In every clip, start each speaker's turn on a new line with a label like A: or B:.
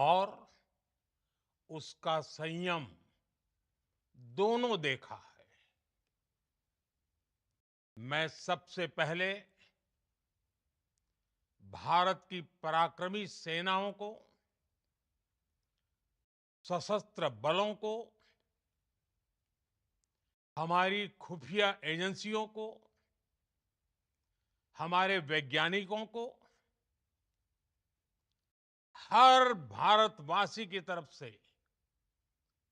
A: और उसका संयम दोनों देखा है। मैं सबसे पहले भारत की पराक्रमी सेनाओं को, सशस्त्र बलों को, हमारी खुफिया एजेंसियों को, हमारे वैज्ञानिकों को, हर भारतवासी की तरफ से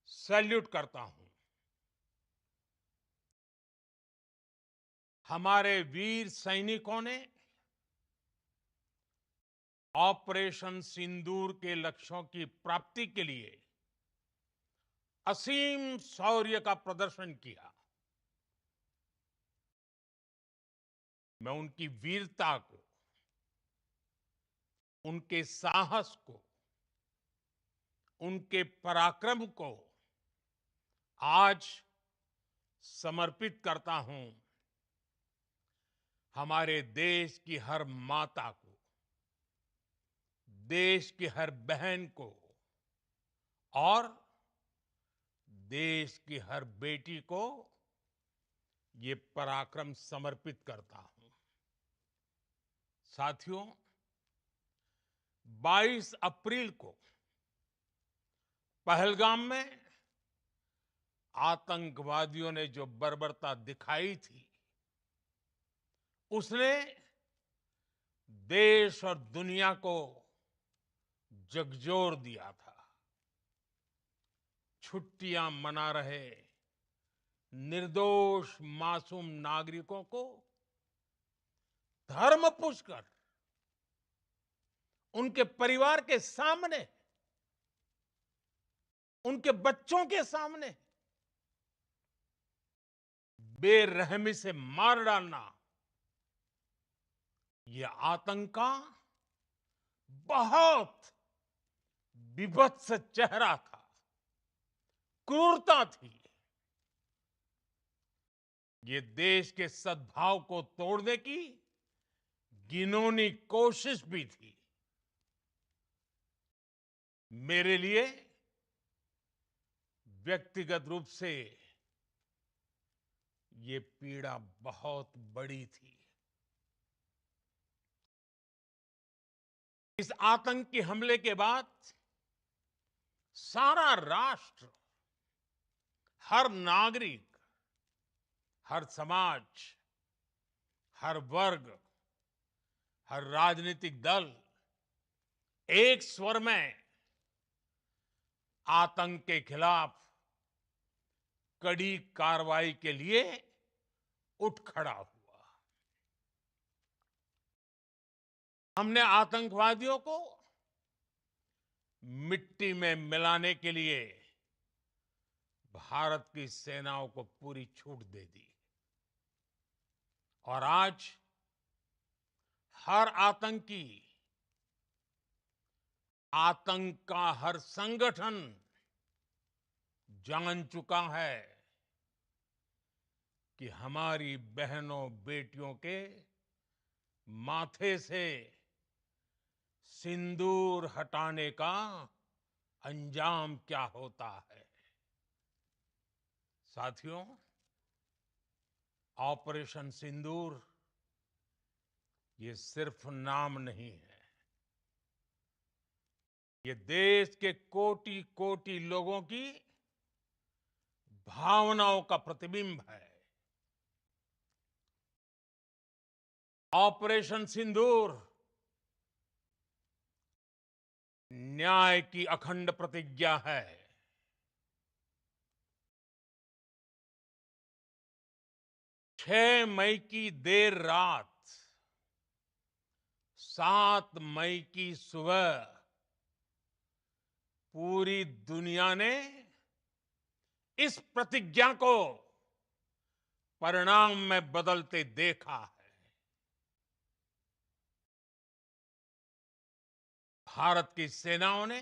A: सैल्यूट करता हूं। हमारे वीर सैनिकों ने ऑपरेशन सिंदूर के लक्ष्यों की प्राप्ति के लिए असीम शौर्य का प्रदर्शन किया। मैं उनकी वीरता को, उनके साहस को, उनके पराक्रम को आज समर्पित करता हूं हमारे देश की हर माता को, देश की हर बहन को और देश की हर बेटी को ये पराक्रम समर्पित करता हूं। साथियों, 22 अप्रैल को पहलगाम में आतंकवादियों ने जो बर्बरता दिखाई थी, उसने देश और दुनिया को झकझोर दिया था। छुट्टियां मना रहे निर्दोष मासूम नागरिकों को धर्म पूछकर उनके परिवार के सामने, उनके बच्चों के सामने बेरहमी से मार डालना, यह आतंक का बहुत बीभत्स चेहरा था, क्रूरता थी। ये देश के सद्भाव को तोड़ने की घिनौनी कोशिश भी थी। मेरे लिए व्यक्तिगत रूप से ये पीड़ा बहुत बड़ी थी। इस आतंकी हमले के बाद सारा राष्ट्र, हर नागरिक, हर समाज, हर वर्ग, हर राजनीतिक दल एक स्वर में आतंक के खिलाफ कड़ी कार्रवाई के लिए उठ खड़ा हुआ। हमने आतंकवादियों को मिट्टी में मिलाने के लिए भारत की सेनाओं को पूरी छूट दे दी और आज हर आतंकी, आतंक का हर संगठन जान चुका है कि हमारी बहनों बेटियों के माथे से सिंदूर हटाने का अंजाम क्या होता है। साथियों, ऑपरेशन सिंदूर ये सिर्फ नाम नहीं है, ये देश के कोटि कोटि लोगों की भावनाओं का प्रतिबिंब है। ऑपरेशन सिंदूर न्याय की अखंड प्रतिज्ञा है। 6 मई की देर रात, 7 मई की सुबह पूरी दुनिया ने इस प्रतिज्ञा को परिणाम में बदलते देखा है। भारत की सेनाओं ने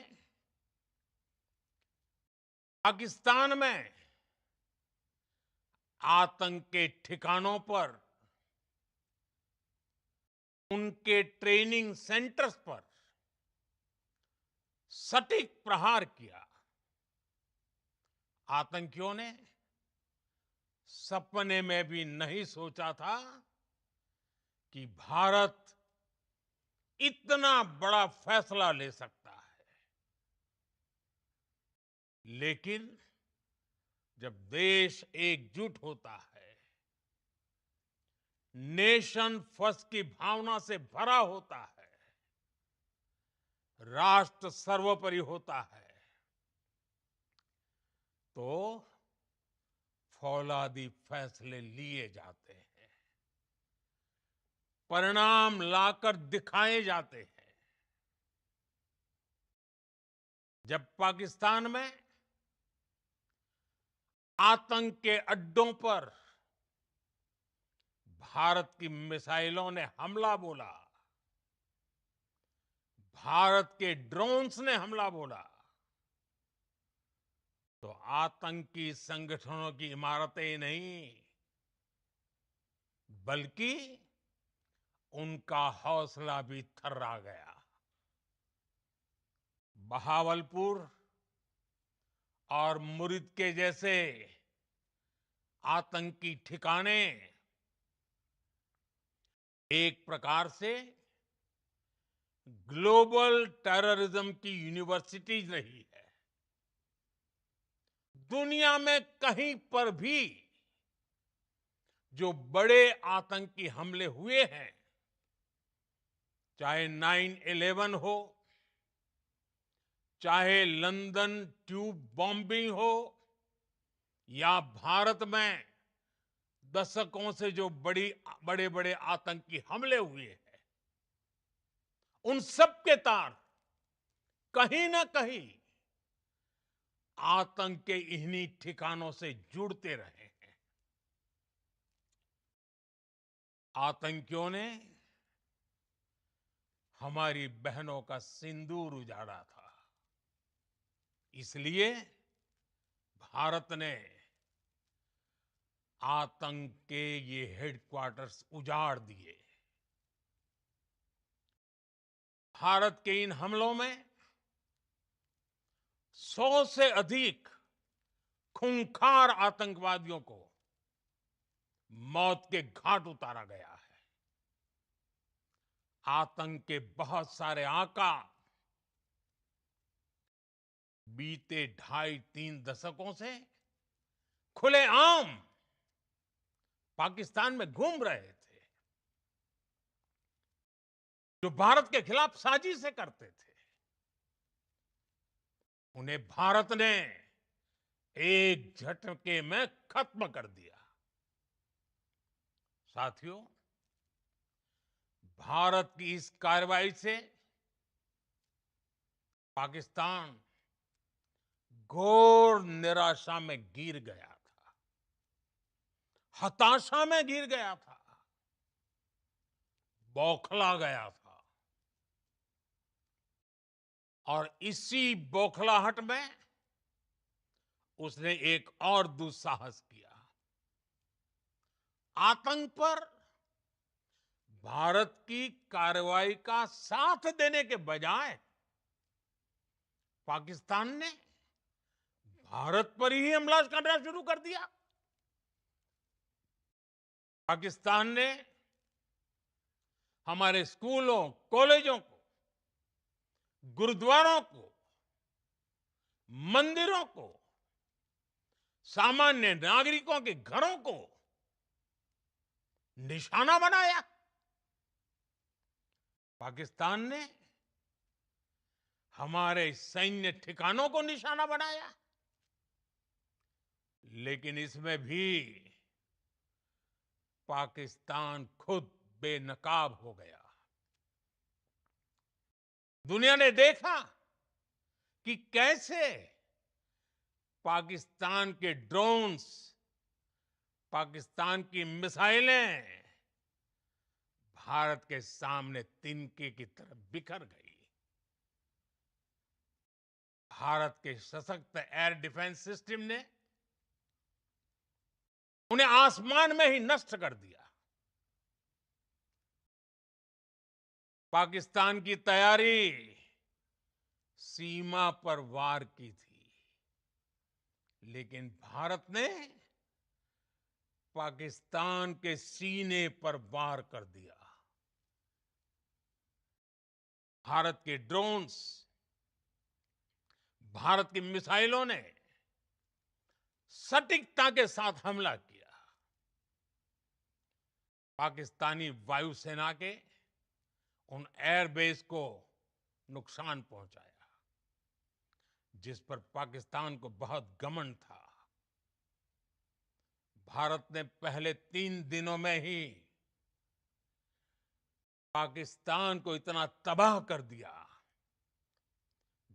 A: पाकिस्तान में आतंक के ठिकानों पर, उनके ट्रेनिंग सेंटर्स पर सटीक प्रहार किया। आतंकियों ने सपने में भी नहीं सोचा था कि भारत इतना बड़ा फैसला ले सकता है। लेकिन जब देश एकजुट होता है, नेशन फर्स्ट की भावना से भरा होता है, राष्ट्र सर्वोपरि होता है, तो फौलादी फैसले लिए जाते हैं, परिणाम लाकर दिखाए जाते हैं। जब पाकिस्तान में आतंक के अड्डों पर भारत की मिसाइलों ने हमला बोला, भारत के ड्रोन्स ने हमला बोला, तो आतंकी संगठनों की इमारतें ही नहीं, बल्कि उनका हौसला भी थर्रा गया। बहावलपुर और मुरिद के जैसे आतंकी ठिकाने एक प्रकार से ग्लोबल टेररिज्म की यूनिवर्सिटीज रही है। दुनिया में कहीं पर भी जो बड़े आतंकी हमले हुए हैं, चाहे 9/11 हो, चाहे लंदन ट्यूब बॉम्बिंग हो, या भारत में दशकों से जो बड़े बड़े आतंकी हमले हुए हैं, उन सब के तार कहीं ना कहीं आतंक के इन्हीं ठिकानों से जुड़ते रहे हैं। आतंकियों ने हमारी बहनों का सिंदूर उजाड़ा था, इसलिए भारत ने आतंक के ये हेडक्वार्टर्स उजाड़ दिए। भारत के इन हमलों में 100 से अधिक खूंखार आतंकवादियों को मौत के घाट उतारा गया है। आतंक के बहुत सारे आका बीते 2.5-3 दशकों से खुलेआम पाकिस्तान में घूम रहे थे, जो भारत के खिलाफ साजिशें करते थे। उन्हें भारत ने एक झटके में खत्म कर दिया। साथियों, भारत की इस कार्रवाई से पाकिस्तान घोर निराशा में गिर गया था, हताशा में गिर गया था, बौखला गया था। और इसी बौखलाहट में उसने एक और दुस्साहस किया। आतंक पर भारत की कार्रवाई का साथ देने के बजाय पाकिस्तान ने भारत पर ही हमला करना शुरू कर दिया। पाकिस्तान ने हमारे स्कूलों, कॉलेजों को, गुरुद्वारों को, मंदिरों को, सामान्य नागरिकों के घरों को निशाना बनाया। पाकिस्तान ने हमारे सैन्य ठिकानों को निशाना बनाया। लेकिन इसमें भी पाकिस्तान खुद बेनकाब हो गया। दुनिया ने देखा कि कैसे पाकिस्तान के ड्रोन्स, पाकिस्तान की मिसाइलें भारत के सामने तिनके की तरह बिखर गई। भारत के सशक्त एयर डिफेंस सिस्टम ने उन्हें आसमान में ही नष्ट कर दिया। पाकिस्तान की तैयारी सीमा पर वार की थी, लेकिन भारत ने पाकिस्तान के सीने पर वार कर दिया। भारत के ड्रोन्स, भारत की मिसाइलों ने सटीकता के साथ हमला किया। पाकिस्तानी वायुसेना के उन एयरबेस को नुकसान पहुंचाया, जिस पर पाकिस्तान को बहुत घमंड था। भारत ने पहले 3 दिनों में ही पाकिस्तान को इतना तबाह कर दिया,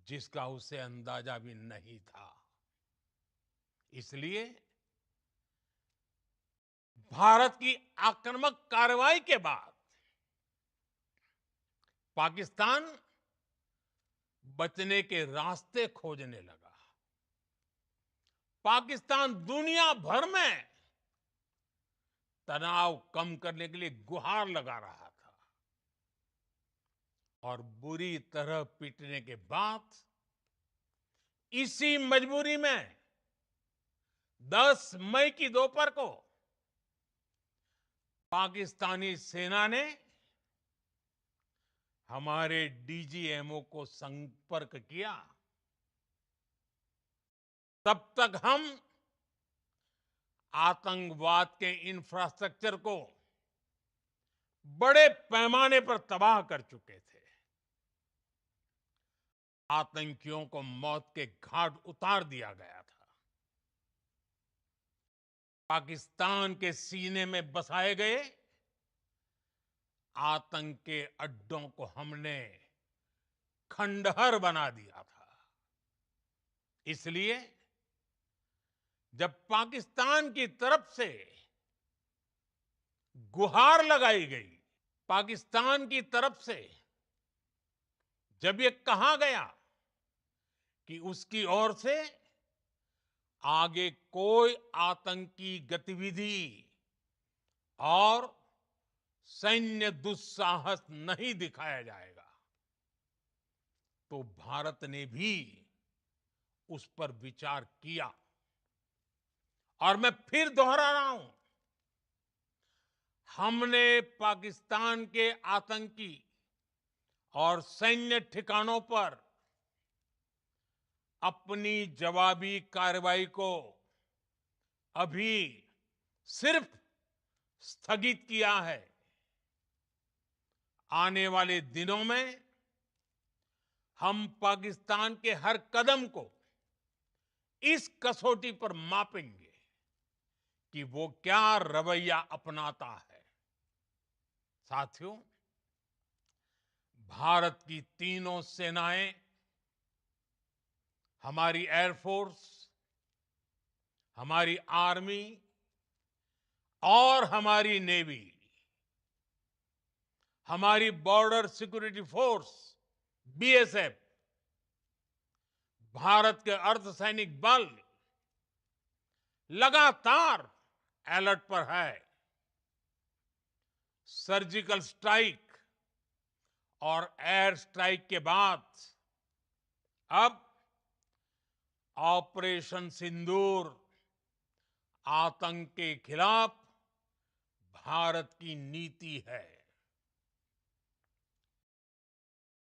A: जिसका उसे अंदाजा भी नहीं था। इसलिए भारत की आक्रामक कार्रवाई के बाद पाकिस्तान बचने के रास्ते खोजने लगा। पाकिस्तान दुनिया भर में तनाव कम करने के लिए गुहार लगा रहा था, और बुरी तरह पीटने के बाद इसी मजबूरी में 10 मई की दोपहर को पाकिस्तानी सेना ने हमारे डीजीएमओ को संपर्क किया। तब तक हम आतंकवाद के इंफ्रास्ट्रक्चर को बड़े पैमाने पर तबाह कर चुके थे। आतंकियों को मौत के घाट उतार दिया गया था। पाकिस्तान के सीने में बसाए गए आतंक के अड्डों को हमने खंडहर बना दिया था। इसलिए जब पाकिस्तान की तरफ से गुहार लगाई गई, पाकिस्तान की तरफ से जब ये कहा गया कि उसकी ओर से आगे कोई आतंकी गतिविधि और सैन्य दुस्साहस नहीं दिखाया जाएगा, तो भारत ने भी उस पर विचार किया। और मैं फिर दोहरा रहा हूं, हमने पाकिस्तान के आतंकी और सैन्य ठिकानों पर अपनी जवाबी कार्रवाई को अभी सिर्फ स्थगित किया है। आने वाले दिनों में हम पाकिस्तान के हर कदम को इस कसौटी पर मापेंगे कि वो क्या रवैया अपनाता है। साथियों, भारत की तीनों सेनाएं, हमारी एयरफोर्स, हमारी आर्मी और हमारी नेवी, हमारी border security force BSF, Bharat के अर्धसैनिक बल लगातार अलर्ट पर है। सर्जिकल स्ट्राइक और एयर स्ट्राइक के बाद अब ऑपरेशन सिंदूर आतंक के खिलाफ भारत की नीति है।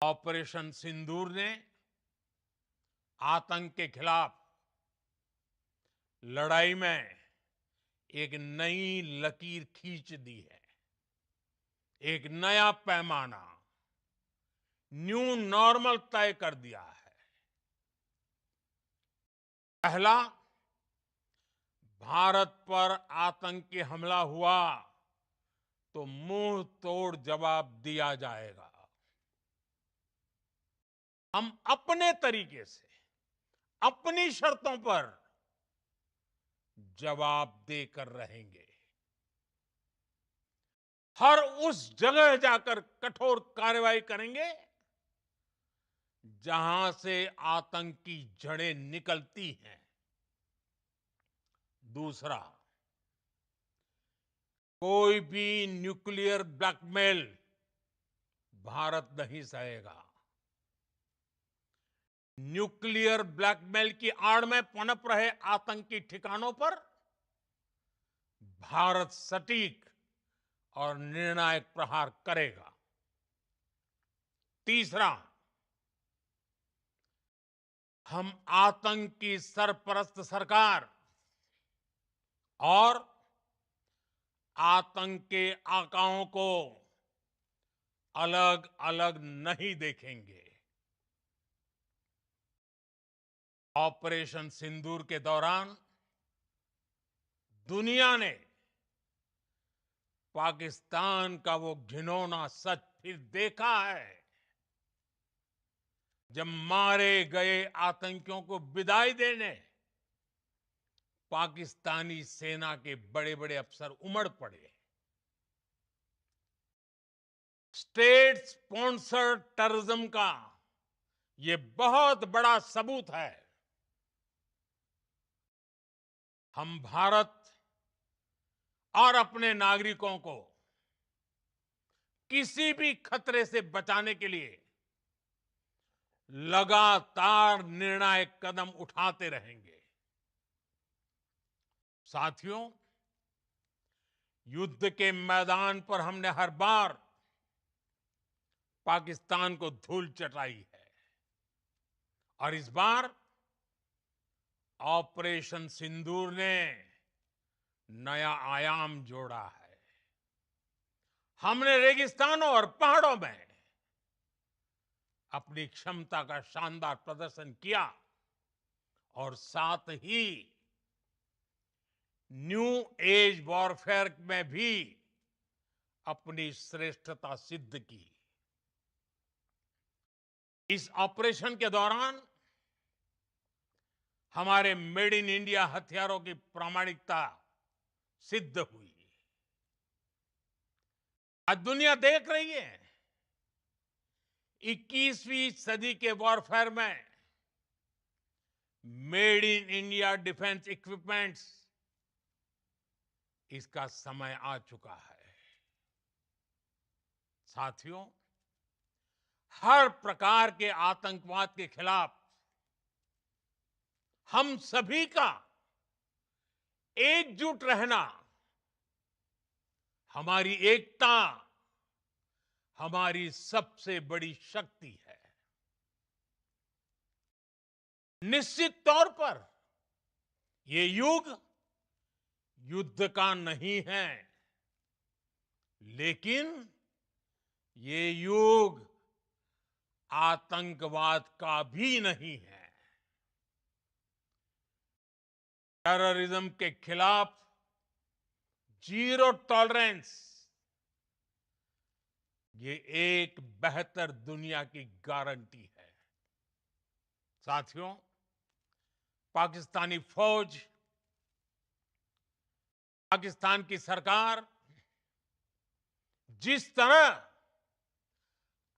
A: ऑपरेशन सिंदूर ने आतंक के खिलाफ लड़ाई में एक नई लकीर खींच दी है। एक नया पैमाना, न्यू नॉर्मल तय कर दिया है। पहला, भारत पर आतंकी हमला हुआ तो मुंह तोड़ जवाब दिया जाएगा। हम अपने तरीके से, अपनी शर्तों पर जवाब देकर रहेंगे। हर उस जगह जाकर कठोर कार्रवाई करेंगे जहां से आतंक की जड़ें निकलती हैं। दूसरा, कोई भी न्यूक्लियर ब्लैकमेल भारत नहीं सहेगा। न्यूक्लियर ब्लैकमेल की आड़ में पनप रहे आतंकी ठिकानों पर भारत सटीक और निर्णायक प्रहार करेगा। तीसरा, हम आतंक की सरपरस्त सरकार और आतंक के आकाओं को अलग अलग नहीं देखेंगे। ऑपरेशन सिंदूर के दौरान दुनिया ने पाकिस्तान का वो घिनौना सच फिर देखा है, जब मारे गए आतंकियों को विदाई देने पाकिस्तानी सेना के बड़े बड़े अफसर उमड़ पड़े। स्टेट स्पॉन्सर्ड टेररिज्म का ये बहुत बड़ा सबूत है। हम भारत और अपने नागरिकों को किसी भी खतरे से बचाने के लिए लगातार निर्णायक कदम उठाते रहेंगे। साथियों, युद्ध के मैदान पर हमने हर बार पाकिस्तान को धूल चटाई है और इस बार ऑपरेशन सिंदूर ने नया आयाम जोड़ा है। हमने रेगिस्तानों और पहाड़ों में अपनी क्षमता का शानदार प्रदर्शन किया और साथ ही न्यू एज वॉरफेयर में भी अपनी श्रेष्ठता सिद्ध की। इस ऑपरेशन के दौरान हमारे मेड इन इंडिया हथियारों की प्रामाणिकता सिद्ध हुई। आज दुनिया देख रही है 21वीं सदी के वॉरफेयर में made in India defence equipments, इसका समय आ चुका है। साथियों, हर प्रकार के आतंकवाद के खिलाफ हम सभी का एकजुट रहना, हमारी एकता हमारी सबसे बड़ी शक्ति है। निश्चित तौर पर ये युग युद्ध का नहीं है, लेकिन ये युग आतंकवाद का भी नहीं है। टेररिज्म के खिलाफ जीरो टॉलरेंस, ये एक बेहतर दुनिया की गारंटी है। साथियों, पाकिस्तानी फौज, पाकिस्तान की सरकार जिस तरह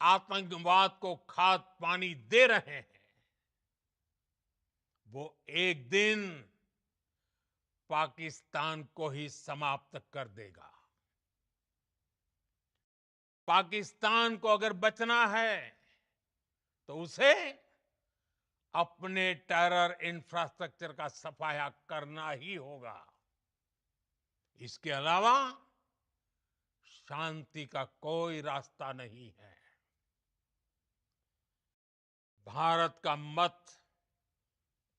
A: आतंकवाद को खाद पानी दे रहे हैं, वो एक दिन पाकिस्तान को ही समाप्त कर देगा। पाकिस्तान को अगर बचना है तो उसे अपने टेरर इंफ्रास्ट्रक्चर का सफाया करना ही होगा। इसके अलावा शांति का कोई रास्ता नहीं है। भारत का मत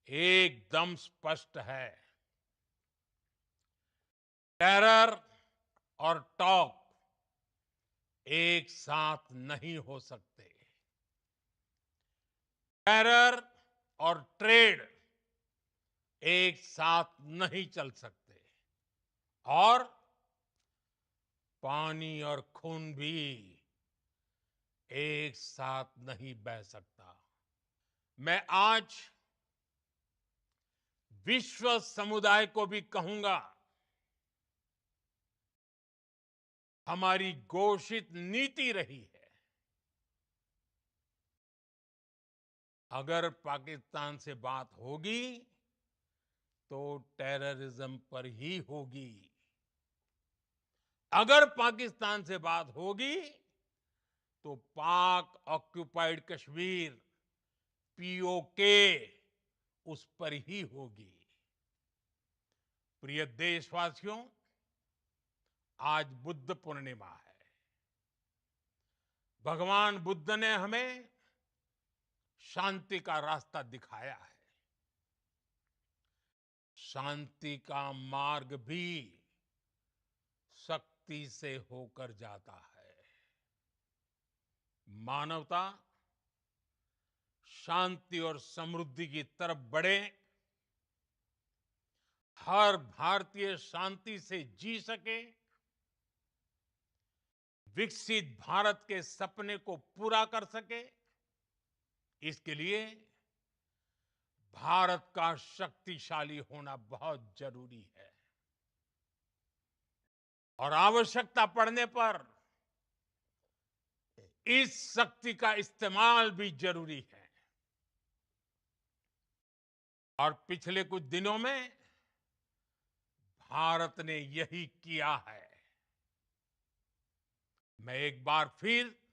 A: एकदम स्पष्ट है। टेरर और टॉक एक साथ नहीं हो सकते। टेरर और ट्रेड एक साथ नहीं चल सकते और पानी और खून भी एक साथ नहीं बह सकता। मैं आज विश्व समुदाय को भी कहूंगा, हमारी घोषित नीति रही है, अगर पाकिस्तान से बात होगी तो टेररिज्म पर ही होगी। अगर पाकिस्तान से बात होगी तो पाक ऑक्युपाइड कश्मीर पीओके उस पर ही होगी। प्रिय देशवासियों, आज बुद्ध पूर्णिमा है। भगवान बुद्ध ने हमें शांति का रास्ता दिखाया है। शांति का मार्ग भी शक्ति से होकर जाता है। मानवता शांति और समृद्धि की तरफ बढ़े, हर भारतीय शांति से जी सके, विकसित भारत के सपने को पूरा कर सके, इसके लिए भारत का शक्तिशाली होना बहुत जरूरी है। और आवश्यकता पड़ने पर इस शक्ति का इस्तेमाल भी जरूरी है। और पिछले कुछ दिनों में भारत ने यही किया है। मैं एक बार फिर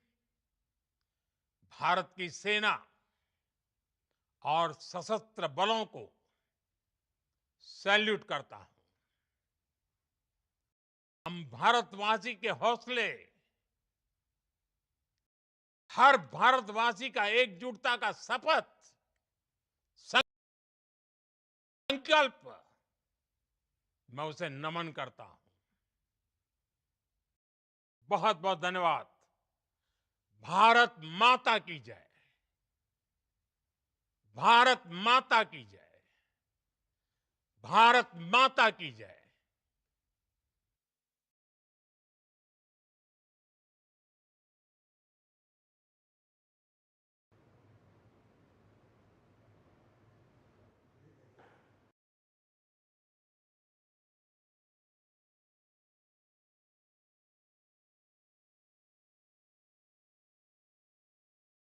A: भारत की सेना और सशस्त्र बलों को सैल्यूट करता हूं। हम भारतवासी के हौसले, हर भारतवासी का एकजुटता का शपथ, संकल्प, मैं उसे नमन करता हूं। बहुत बहुत धन्यवाद। भारत माता की जय। भारत माता की जय। भारत माता की जय।